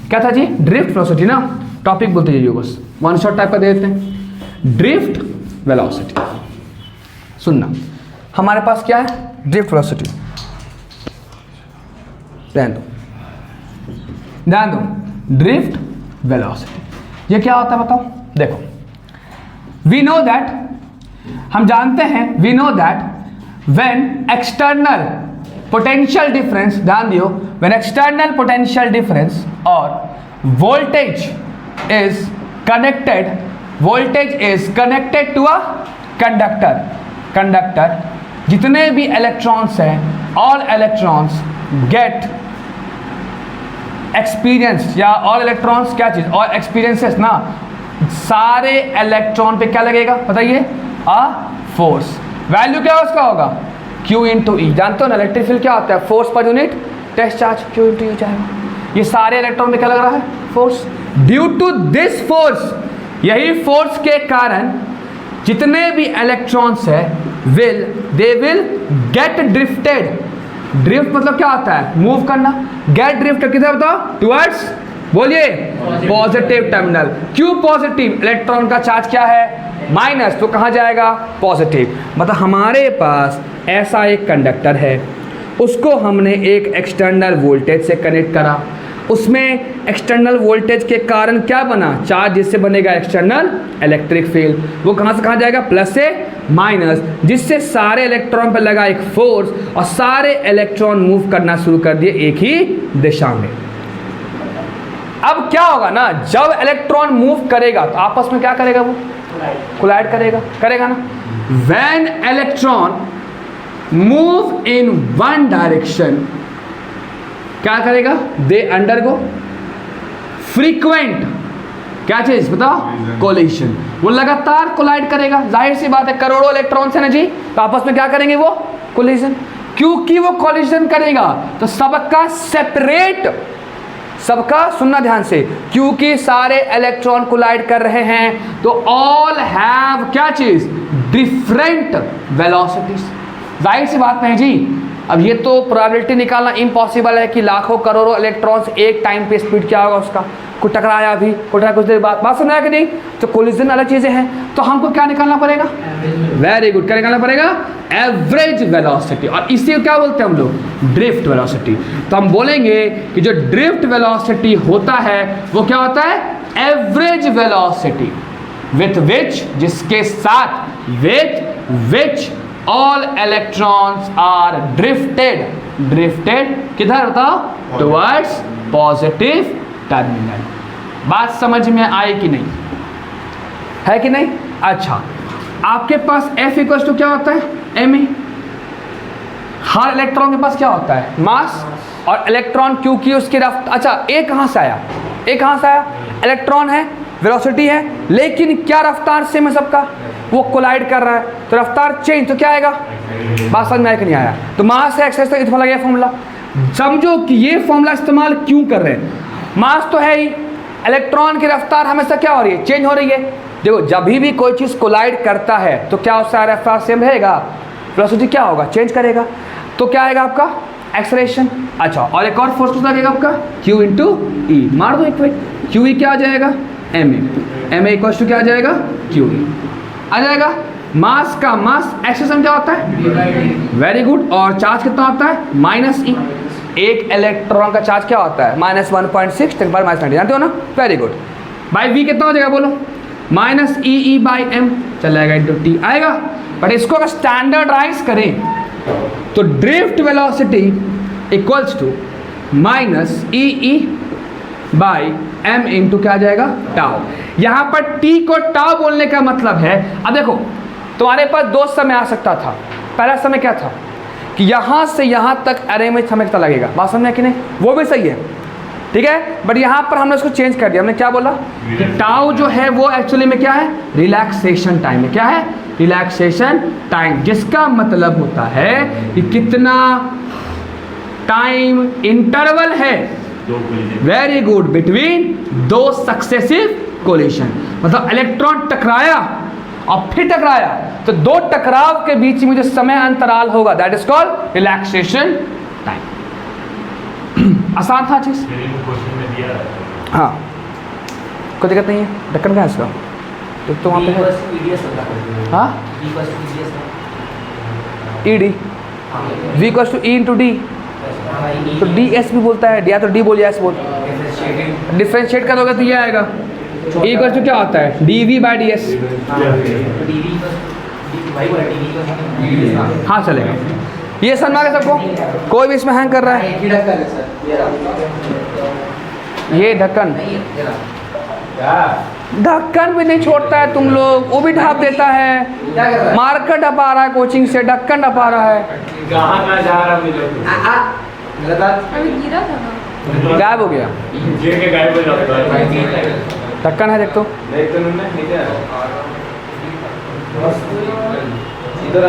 क्या था जी? Drift velocity ना, टॉपिक बोलते जाइए बस, वन शॉट टाइप का दे देते हैं। ड्रिफ्ट वेलोसिटी, सुनना हमारे पास क्या है? ड्रिफ्ट वेलोसिटी, ध्यान दो, ड्रिफ्ट वेलोसिटी ये क्या होता है बताओ? देखो, वी नो दैट, हम जानते हैं, we know that when external potential difference, ध्यान दियो, व्हेन एक्सटर्नल पोटेंशियल डिफरेंस और voltage is connected to a conductor, जितने भी इलेक्ट्रॉन्स हैं, ऑल इलेक्ट्रॉन्स गेट एक्सपीरियंस, या ऑल इलेक्ट्रॉन्स क्या चीज? और एक्सपीरियंसेस ना, सारे इलेक्ट्रॉन पे क्या लगेगा बताइए? आ फोर्स। वैल्यू क्या उसका होगा? Q इंटू ई। जानते हो ना इलेक्ट्रिक फील्ड क्या होता है? फोर्स पर unit test charge, Q into E जाएगा। ये सारे इलेक्ट्रॉन पे क्या लग रहा है? Force. Due to this force, यही फोर्स के कारण जितने भी इलेक्ट्रॉन्स है they will get drifted. Drift मतलब क्या होता है? मूव करना। गेट ड्रिफ्ट किधर बताओ? टुवर्ड्स, बोलिए, पॉजिटिव टर्मिनल। क्यों पॉजिटिव? इलेक्ट्रॉन का चार्ज क्या है? माइनस, तो कहाँ जाएगा? पॉजिटिव। मतलब हमारे पास ऐसा एक कंडक्टर है, उसको हमने एक एक्सटर्नल वोल्टेज से कनेक्ट करा, उसमें एक्सटर्नल वोल्टेज के कारण क्या बना? चार्ज, जिससे बनेगा एक्सटर्नल इलेक्ट्रिक फील्ड। वो कहाँ से कहाँ जाएगा? प्लस से माइनस, जिससे सारे इलेक्ट्रॉन पर लगा एक फोर्स और सारे इलेक्ट्रॉन मूव करना शुरू कर दिए एक ही दिशा में। अब क्या होगा ना, जब इलेक्ट्रॉन मूव करेगा तो आपस में क्या करेगा? वो कोलाइड करेगा ना। When electron move in one direction, क्या करेगा? दे अंडरगो फ्रीक्वेंट, क्या चीज बताओ? कोलिशन। वो लगातार कोलाइड करेगा। जाहिर सी बात है, करोड़ों इलेक्ट्रॉन्स है ना जी, तो आपस में क्या करेंगे? वो कोलिशन। क्योंकि वो कोलिशन करेगा तो सबका सेपरेट, सबका सुनना ध्यान से, क्योंकि सारे इलेक्ट्रॉन कोलाइड कर रहे हैं तो ऑल हैव क्या चीज? Different velocities. जाहिर सी बात नहीं जी, अब ये तो प्रोबेबिलिटी निकालना इम्पॉसिबल है कि लाखों करोड़ों इलेक्ट्रॉन्स एक टाइम पे स्पीड क्या होगा उसका, कोई टकराया अभी, कुछ देर बाद, बात सुना है कि नहीं? तो कोलिजन अलग चीजें हैं, तो हमको क्या निकालना पड़ेगा? वेरी गुड, क्या निकालना पड़ेगा? Average velocity. और इसी को क्या बोलते हैं हम लोग? Drift velocity. तो हम बोलेंगे कि जो ड्रिफ्ट वेलोसिटी होता है वो क्या होता है? एवरेज वेलोसिटी विथ विच, जिसके साथ, with which all electrons are drifted किधर बताओ? Towards positive terminal. बात समझ में आई कि नहीं? है कि नहीं? अच्छा, आपके पास F इक्वल टू क्या होता है? ma। हर इलेक्ट्रॉन के पास क्या होता है? मास। और इलेक्ट्रॉन क्योंकि उसकी रफ्तार, अच्छा A कहाँ से आया? इलेक्ट्रॉन है, वेलोसिटी है, लेकिन क्या रफ्तार से में सबका? वो कोलाइड कर रहा है, तो रफ्तार चेंज, तो क्या आएगा? बात समझ में आया कि नहीं आया? तो मास है एक्सेस, तो इतना लगा फॉर्मूला। समझो कि ये फॉर्मूला इस्तेमाल क्यों कर रहे हैं। मास तो है ही, इलेक्ट्रॉन की रफ्तार हमेशा क्या हो रही है? चेंज हो रही है। देखो, जब भी कोई चीज कोलाइड करता है तो क्या उसका रफ्तार सेम रहेगा? वेलोसिटी क्या होगा? चेंज करेगा। तो क्या आएगा आपका? एक्सेलरेशन। अच्छा, और एक और फोर्स लगेगा आपका? Q इंटू ई। मार दो एक मिनट, क्यू ई क्या आ जाएगा? ma इक्वल टू क्या आ जाएगा? क्यू ई आ जाएगा। मास का मास एक्सेलरेशन क्या होता है? Very good. और चार्ज कितना होता है? माइनस ई। एक इलेक्ट्रॉन का चार्ज क्या होता है? -1.6 × 10⁻⁹ जानते हो ना? Very good. बाई वी कितना हो जाएगा बोलो? -EE/m चल जाएगा इंटू टी आएगा। बट इसको अगर स्टैंडर्डाइज करें तो drift velocity equals to -EE/m into क्या आ जाएगा? टाउ। यहाँ पर टी को टाउ बोलने का मतलब है, अब देखो तुम्हारे पास दो समय आ सकता था। पहला समय क्या था कि यहाँ से यहाँ तक अरे में समय कितना लगेगा? बात समझ में कि नहीं? वो भी सही है, ठीक है। बट यहाँ पर हमने उसको चेंज कर दिया। हमने क्या बोला कि टाउ जो है वो एक्चुअली में क्या है? रिलैक्सेशन टाइम है। क्या है? रिलैक्सेशन टाइम, जिसका मतलब होता है कि कितना टाइम इंटरवल है, वेरी गुड, बिटवीन दो सक्सेसिव कोलिशन। मतलब इलेक्ट्रॉन टकराया और फिर टकराया, तो दो टकराव के बीच में जो समय अंतराल होगा that is called relaxation time. आसान था चीज? हाँ कोई दिक्कत नहीं है। ढक्कन कहाँ है इसका? एक तो वहाँ पे है। हाँ E D V equals to E into D, तो डी एस भी बोलता है, या तो डी बोल या एस बोल। डिफ्रेंशिएट करोगे तो ये आएगा ई इक्वल्स टू क्या होता है D V by D S. हाँ चलेगा। ये समझ के सबको? कोई भी इसमें हैंग कर रहा है? ये ढक्कन ढक्कन भी नहीं छोड़ता है तुम लोग, वो भी ढाप देता है। मार्कर ढपा रहा है कोचिंग से, ढक्कन ढपा रहा है। कहाँ जा रहा गायब हो गया। ढक्कन है देख तो। इधर